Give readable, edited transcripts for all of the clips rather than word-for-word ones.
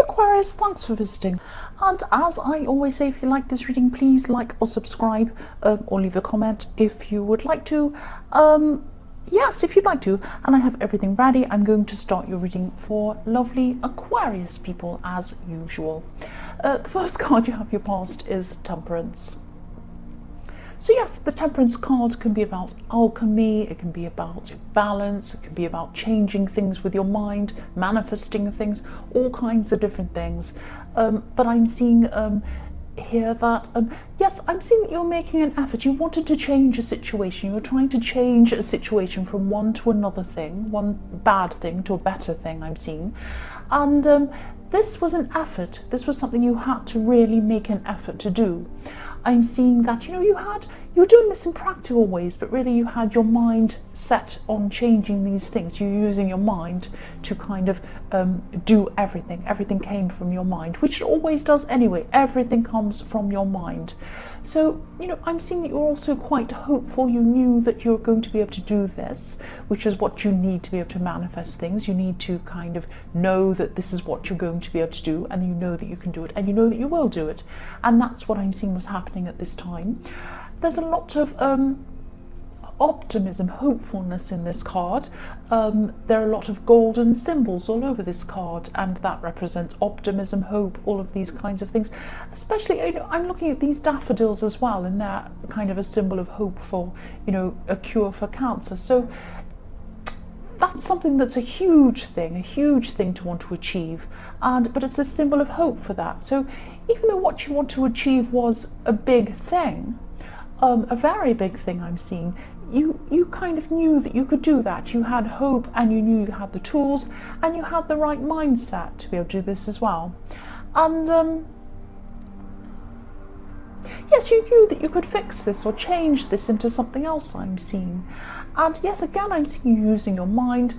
Aquarius, thanks for visiting. And as I always say, if you like this reading, please like or subscribe, or leave a comment if you would like to. Yes, if you'd like to. And I have everything ready. I'm going to start your reading for lovely Aquarius people as usual. The first card you have your past is Temperance. So yes, the Temperance card can be about alchemy, it can be about balance, it can be about changing things with your mind, manifesting things, all kinds of different things. But I'm seeing here that, yes, I'm seeing that you're making an effort. You wanted to change a situation. You're trying to change a situation from one to another thing, one bad thing to a better thing, I'm seeing. And this was an effort. This was something you had to really make an effort to do. I'm seeing that, you were doing this in practical ways, but really you had your mind set on changing these things. You're using your mind to kind of do everything. Everything came from your mind, which it always does anyway. Everything comes from your mind. So, I'm seeing that you're also quite hopeful. You knew that you're going to be able to do this, which is what you need to be able to manifest things. You need to kind of know that this is what you're going to be able to do, and you know that you can do it, and you know that you will do it. And that's what I'm seeing was happening at this time. There's a lot of optimism, hopefulness in this card. There are a lot of golden symbols all over this card, and that represents optimism, hope, all of these kinds of things. Especially, I'm looking at these daffodils as well, and they're kind of a symbol of hope for, a cure for cancer. So that's something that's a huge thing to want to achieve, but it's a symbol of hope for that. So even though what you want to achieve was a big thing, a very big thing I'm seeing, you kind of knew that you could do that. You had hope, and you knew you had the tools, and you had the right mindset to be able to do this as well. And yes, you knew that you could fix this or change this into something else, I'm seeing. And yes, again, I'm seeing you using your mind.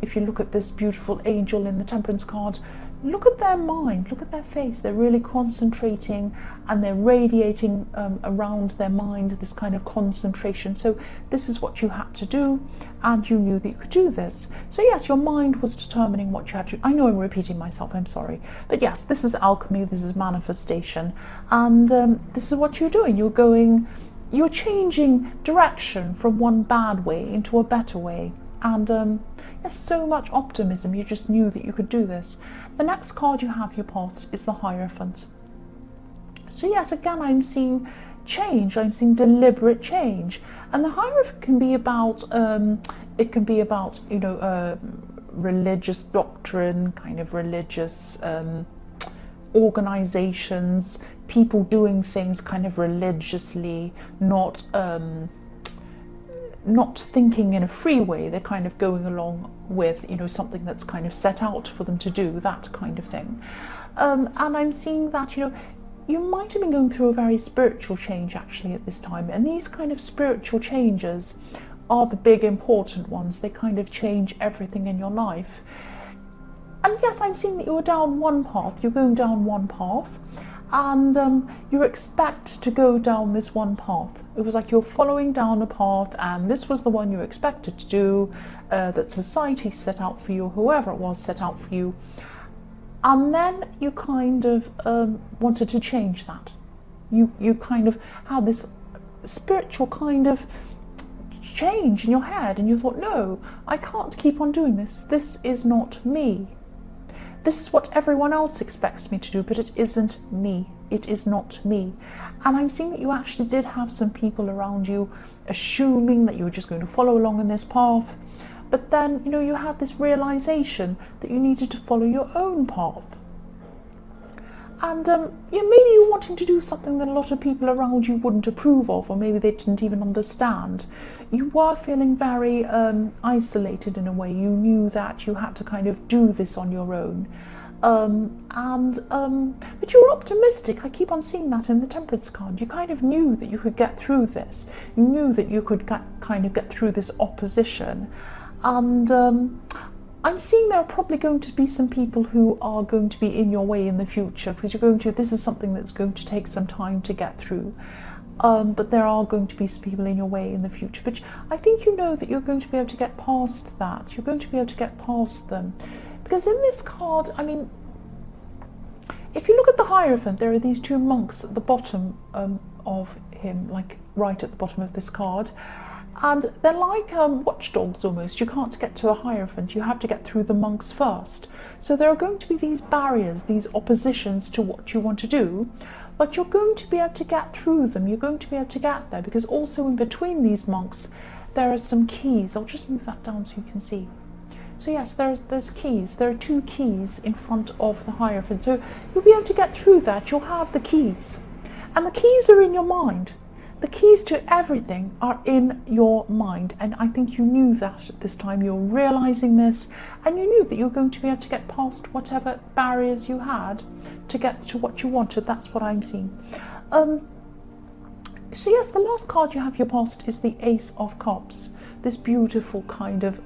If you look at this beautiful angel in the Temperance card, look at their mind, look at their face. They're really concentrating, and they're radiating around their mind, this kind of concentration. So this is what you had to do, and you knew that you could do this. So yes, your mind was determining what you had to do. I know I'm repeating myself, I'm sorry. But yes, this is alchemy, this is manifestation, and this is what you're doing. You're changing direction from one bad way into a better way. And there's so much optimism. You just knew that you could do this. The next card you have your past is the Hierophant. So yes, again, I'm seeing change. I'm seeing deliberate change, and the Hierophant can be about religious doctrine, kind of religious organizations, people doing things kind of religiously, not thinking in a free way. They're kind of going along with something that's kind of set out for them to do, that kind of thing. And I'm seeing that you might have been going through a very spiritual change actually at this time, and these kind of spiritual changes are the big important ones. They kind of change everything in your life. And yes, I'm seeing that you're down one path. You're going down one path, and you expect to go down this one path. It was like you're following down a path, and this was the one you expected to do, that society set out for you, whoever it was set out for you. And then you kind of wanted to change that. You kind of had this spiritual kind of change in your head, and you thought, no, I can't keep on doing this. This is not me. This is what everyone else expects me to do, but it isn't me. It is not me. And I'm seeing that you actually did have some people around you assuming that you were just going to follow along in this path. But then, you had this realization that you needed to follow your own path. And maybe you were wanting to do something that a lot of people around you wouldn't approve of, or maybe they didn't even understand. You were feeling very isolated in a way. You knew that you had to kind of do this on your own. But you were optimistic. I keep on seeing that in the Temperance card. You kind of knew that you could get through this. You knew that you could kind of get through this opposition. And I'm seeing there are probably going to be some people who are going to be in your way in the future, because this is something that's going to take some time to get through. But there are going to be some people in your way in the future. But I think you know that you're going to be able to get past that. You're going to be able to get past them. Because in this card, I mean, if you look at the Hierophant, there are these two monks at the bottom of him, like right at the bottom of this card. And they're like watchdogs almost. You can't get to the Hierophant, you have to get through the monks first. So there are going to be these barriers, these oppositions to what you want to do, but you're going to be able to get through them. You're going to be able to get there, because also in between these monks there are some keys. I'll just move that down so you can see. So yes, there's keys. There are two keys in front of the Hierophant. So you'll be able to get through that. You'll have the keys. And the keys are in your mind. The keys to everything are in your mind, and I think you knew that at this time. You're realizing this, and you knew that you're going to be able to get past whatever barriers you had to get to what you wanted. That's what I'm seeing. So yes, the last card you have your past is the Ace of Cups. This beautiful kind of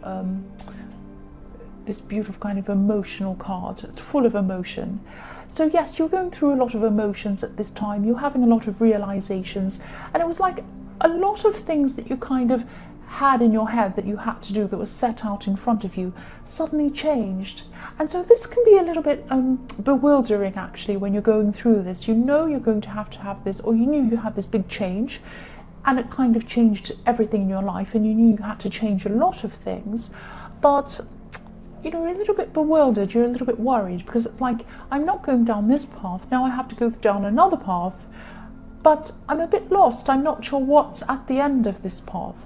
emotional card. It's full of emotion. So yes, you're going through a lot of emotions at this time. You're having a lot of realizations, and it was like a lot of things that you kind of had in your head that you had to do, that was set out in front of you, suddenly changed. And so this can be a little bit bewildering actually when you're going through this. You know you're going to have this, or you knew you had this big change, and it kind of changed everything in your life, and you knew you had to change a lot of things, but you know, you're a little bit bewildered, you're a little bit worried, because it's like, I'm not going down this path, now I have to go down another path, but I'm a bit lost, I'm not sure what's at the end of this path.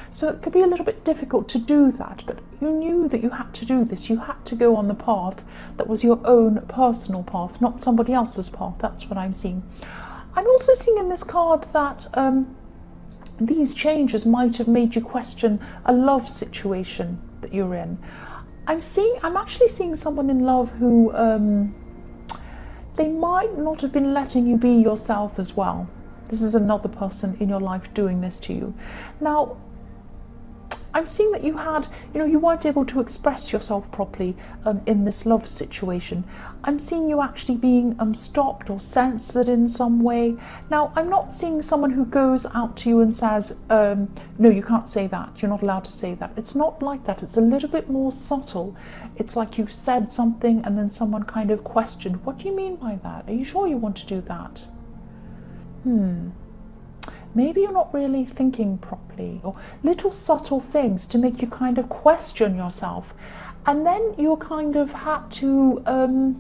So it could be a little bit difficult to do that, but you knew that you had to do this. You had to go on the path that was your own personal path, not somebody else's path. That's what I'm seeing. I'm also seeing in this card that these changes might have made you question a love situation that you're in. I'm actually seeing someone in love who they might not have been letting you be yourself as well. This is another person in your life doing this to you. Now, I'm seeing that you weren't able to express yourself properly in this love situation. I'm seeing you actually being stopped or censored in some way. Now, I'm not seeing someone who goes out to you and says, no, you can't say that, you're not allowed to say that. It's not like that. It's a little bit more subtle. It's like you said something and then someone kind of questioned, what do you mean by that? Are you sure you want to do that? Maybe you're not really thinking properly, or little subtle things to make you kind of question yourself. And then you kind of had to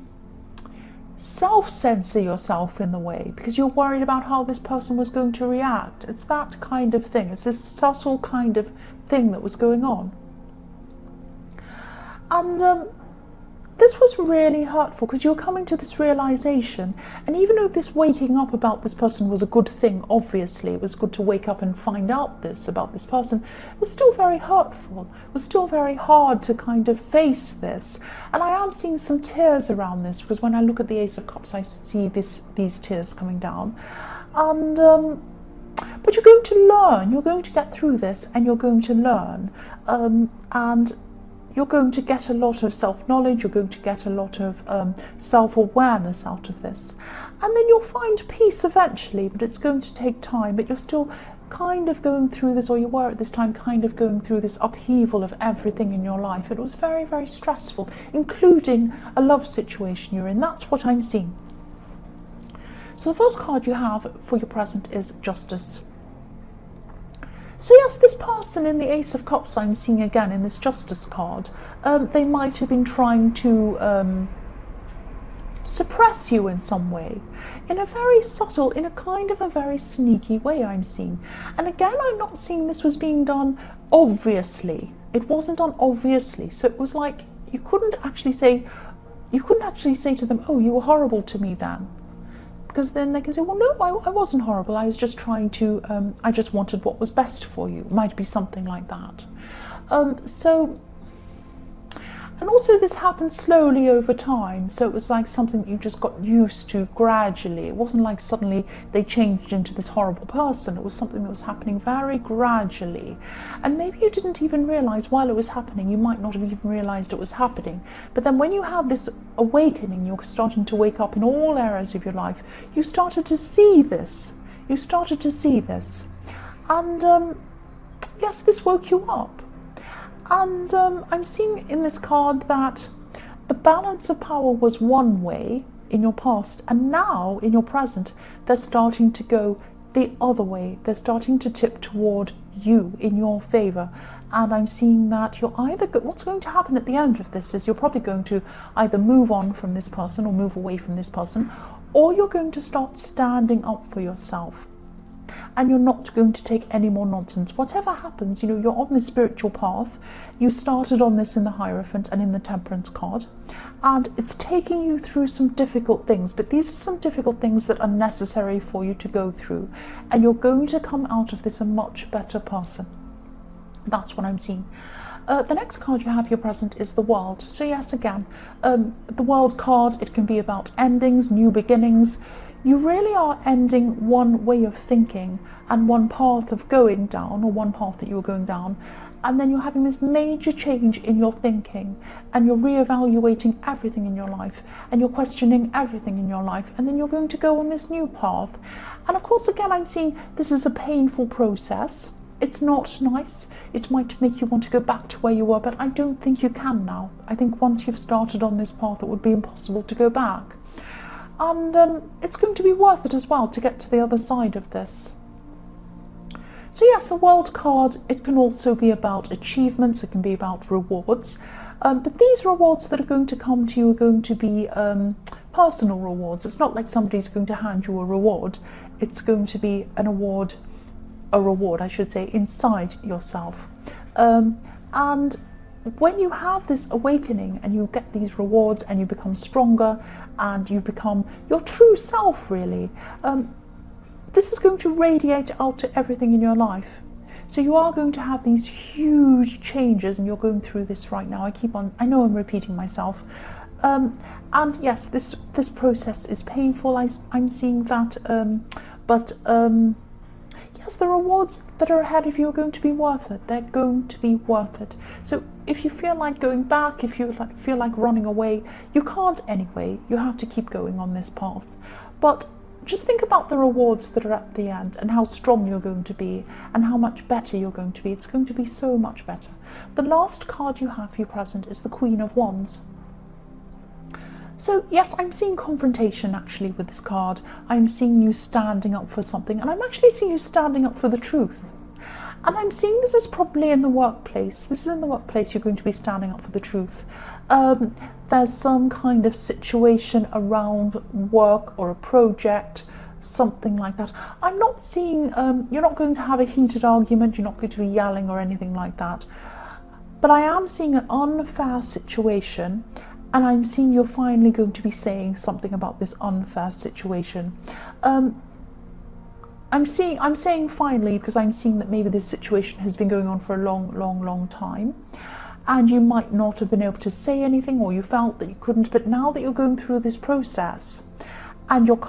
self-censor yourself in the way, because you're worried about how this person was going to react. It's that kind of thing. It's this subtle kind of thing that was going on. And this was really hurtful, because you're coming to this realization, and even though this waking up about this person was a good thing, obviously it was good to wake up and find out this about this person, it was still very hurtful. It was still very hard to kind of face this. And I am seeing some tears around this, because when I look at the Ace of Cups I see these tears coming down. And but you're going to learn, you're going to get through this, and you're going to learn, and you're going to get a lot of self-knowledge, you're going to get a lot of self-awareness out of this. And then you'll find peace eventually, but it's going to take time. But you're still kind of going through this, or you were at this time kind of going through this upheaval of everything in your life. It was very, very stressful, including a love situation you're in. That's what I'm seeing. So the first card you have for your present is Justice. So yes, this person in the Ace of Cups I'm seeing again in this Justice card, they might have been trying to suppress you in some way, in a very subtle, in a kind of a very sneaky way I'm seeing. And again, I'm not seeing this was being done obviously. It wasn't done obviously. So it was like you couldn't actually say to them, oh, you were horrible to me then. Because then they can say, well, no, I wasn't horrible. I was just trying to, I just wanted what was best for you. It might be something like that. And also this happened slowly over time. So it was like something that you just got used to gradually. It wasn't like suddenly they changed into this horrible person. It was something that was happening very gradually. And maybe you didn't even realize while it was happening, you might not have even realized it was happening. But then when you have this awakening, you're starting to wake up in all areas of your life, you started to see this. You started to see this. And yes, this woke you up. And I'm seeing in this card that the balance of power was one way, in your past, and now in your present they're starting to go the other way. They're starting to tip toward you in your favor. And I'm seeing that you're either what's going to happen at the end of this is you're probably going to either move on from this person or move away from this person, or you're going to start standing up for yourself. And you're not going to take any more nonsense. Whatever happens, you know, you're on this spiritual path. You started on this in the Hierophant and in the Temperance card. And it's taking you through some difficult things. But these are some difficult things that are necessary for you to go through. And you're going to come out of this a much better person. That's what I'm seeing. The next card you have, your present, is the World. So yes, again, the World card, it can be about endings, new beginnings. You really are ending one way of thinking and one path of going down, or one path that you were going down, and then you're having this major change in your thinking, and you're reevaluating everything in your life, and you're questioning everything in your life, and then you're going to go on this new path. And of course, again, I'm seeing this is a painful process. It's not nice. It might make you want to go back to where you were, but I don't think you can now. I think once you've started on this path, it would be impossible to go back. And it's going to be worth it as well to get to the other side of this. So yes, the World card, it can also be about achievements, it can be about rewards. But these rewards that are going to come to you are going to be personal rewards. It's not like somebody's going to hand you a reward. It's going to be a reward, I should say, inside yourself. And when you have this awakening and you get these rewards and you become stronger and you become your true self, really, this is going to radiate out to everything in your life. So you are going to have these huge changes, and you're going through this right now. I know I'm repeating myself. And yes, this process is painful. I'm seeing that, but yes, the rewards that are ahead of you are going to be worth it. They're going to be worth it. So if you feel like going back, if you feel like running away, you can't anyway. You have to keep going on this path. But just think about the rewards that are at the end and how strong you're going to be and how much better you're going to be. It's going to be so much better. The last card you have for your present is the Queen of Wands. So yes, I'm seeing confrontation actually with this card. I'm seeing you standing up for something, and I'm actually seeing you standing up for the truth. And I'm seeing this is probably in the workplace. This is in the workplace you're going to be standing up for the truth. There's some kind of situation around work or a project, something like that. I'm not seeing, you're not going to have a heated argument, you're not going to be yelling or anything like that. But I am seeing an unfair situation, and I'm seeing you're finally going to be saying something about this unfair situation. I'm saying finally because I'm seeing that maybe this situation has been going on for a long time, and you might not have been able to say anything, or you felt that you couldn't, but now that you're going through this process and your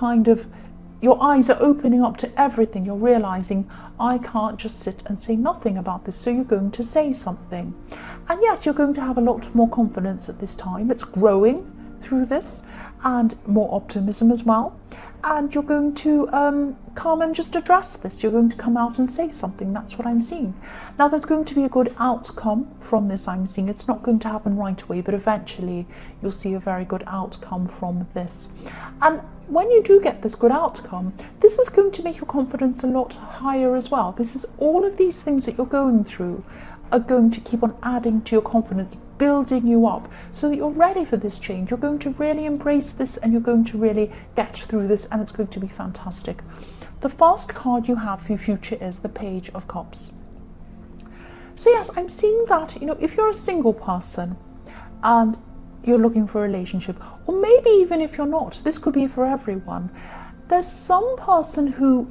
eyes are opening up to everything, you're realizing I can't just sit and say nothing about this, so you're going to say something. And yes, you're going to have a lot more confidence at this time. It's growing through this, and more optimism as well. And you're going to come and just address this. You're going to come out and say something. That's what I'm seeing. Now, there's going to be a good outcome from this, I'm seeing. It's not going to happen right away, but eventually you'll see a very good outcome from this. And when you do get this good outcome, this is going to make your confidence a lot higher as well. This is all of these things that you're going through are going to keep on adding to your confidence, building you up so that you're ready for this change. You're going to really embrace this, and you're going to really get through this, and it's going to be fantastic. The first card you have for your future is the Page of Cups. So yes, I'm seeing that, if you're a single person and you're looking for a relationship, or maybe even if you're not, this could be for everyone. There's some person who,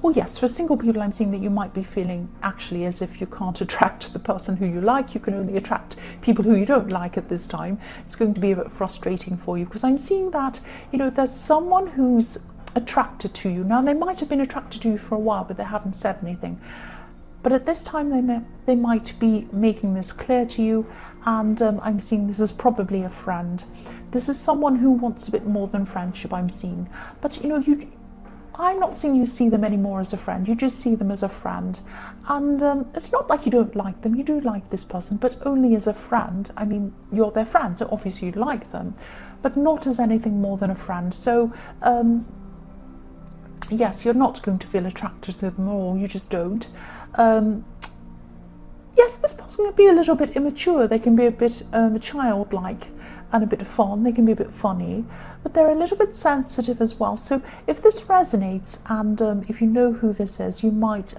well, yes, for single people, I'm seeing that you might be feeling actually as if you can't attract the person who you like. You can only attract people who you don't like at this time. It's going to be a bit frustrating for you, because I'm seeing that, there's someone who's attracted to you. Now, they might have been attracted to you for a while, but they haven't said anything. But at this time, they might be making this clear to you, and I'm seeing this is probably a friend. This is someone who wants a bit more than friendship, I'm seeing. But, I'm not saying you see them anymore as a friend, you just see them as a friend. And it's not like you don't like them, you do like this person, but only as a friend. I mean, you're their friend, so obviously you like them, but not as anything more than a friend. So, yes, you're not going to feel attracted to them at all, you just don't. Yes, this person can be a little bit immature, they can be a bit childlike and a bit fun, they can be a bit funny, but they're a little bit sensitive as well. So if this resonates, and if you know who this is, you might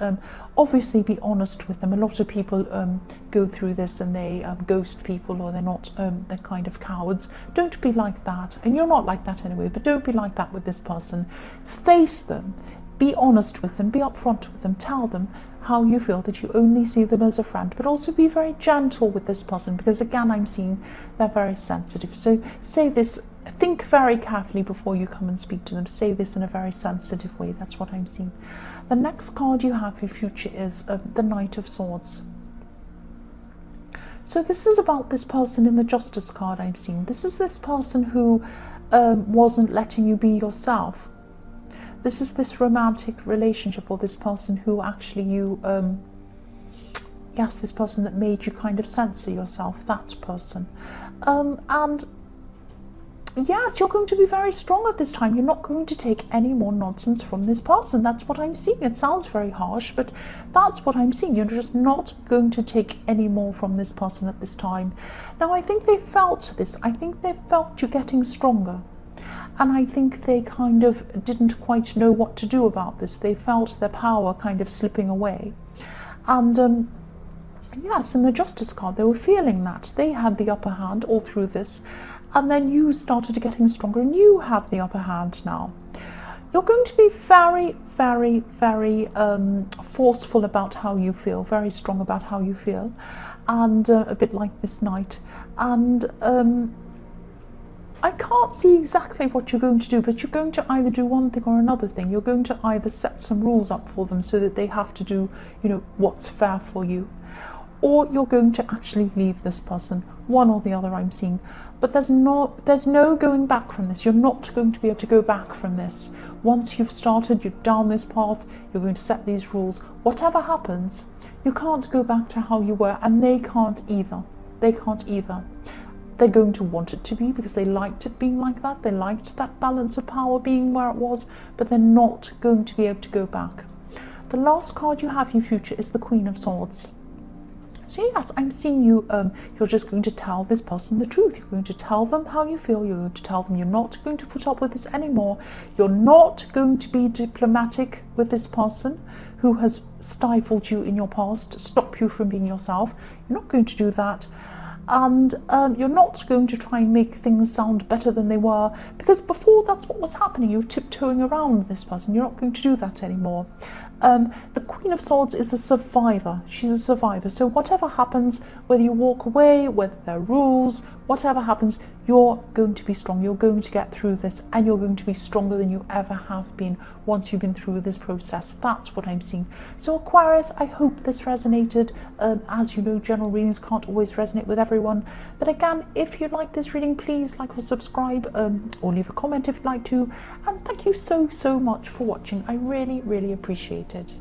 obviously be honest with them. A lot of people go through this and they ghost people, or they're not, they're kind of cowards. Don't be like that, and you're not like that anyway, but don't be like that with this person. Face them, be honest with them, be upfront with them, tell them how you feel, that you only see them as a friend, but also be very gentle with this person, because again, I'm seeing they're very sensitive. So say this, think very carefully before you come and speak to them. Say this in a very sensitive way. That's what I'm seeing. The next card you have for future is the Knight of Swords. So this is about this person in the Justice card I'm seeing. This is this person who wasn't letting you be yourself. This is this romantic relationship, or this person who actually you, yes, this person that made you kind of censor yourself, that person. And yes, you're going to be very strong at this time. You're not going to take any more nonsense from this person. That's what I'm seeing. It sounds very harsh, but that's what I'm seeing. You're just not going to take any more from this person at this time. Now, I think they felt this. I think they felt you getting stronger. And I think they kind of didn't quite know what to do about this. They felt their power kind of slipping away. And yes, in the Justice card, they were feeling that. They had the upper hand all through this. And then you started getting stronger, and you have the upper hand now. You're going to be very, very, very forceful about how you feel, very strong about how you feel, and a bit like this knight. And I can't see exactly what you're going to do, but you're going to either do one thing or another thing. You're going to either set some rules up for them so that they have to do, you know, what's fair for you, or you're going to actually leave this person. One or the other I'm seeing. But there's no going back from this. You're not going to be able to go back from this. Once you've started, you're down this path, you're going to set these rules. Whatever happens, you can't go back to how you were, and they can't either. They can't either. They're going to want it to be, because they liked it being like that. They liked that balance of power being where it was, but they're not going to be able to go back. The last card you have in future is the Queen of Swords. So yes, I'm seeing you, you're just going to tell this person the truth. You're going to tell them how you feel. You're going to tell them you're not going to put up with this anymore. You're not going to be diplomatic with this person who has stifled you in your past, stop you from being yourself. You're not going to do that. And you're not going to try and make things sound better than they were, because before that's what was happening. You were tiptoeing around this person. You're not going to do that anymore. The Queen of Swords is a survivor. She's a survivor. So whatever happens, whether you walk away, whether there are rules, whatever happens, you're going to be strong. You're going to get through this, and you're going to be stronger than you ever have been once you've been through this process. That's what I'm seeing. So Aquarius, I hope this resonated. As you know, general readings can't always resonate with everyone. But again, if you like this reading, please like or subscribe, or leave a comment if you'd like to. And thank you so much for watching. I really, really appreciate it.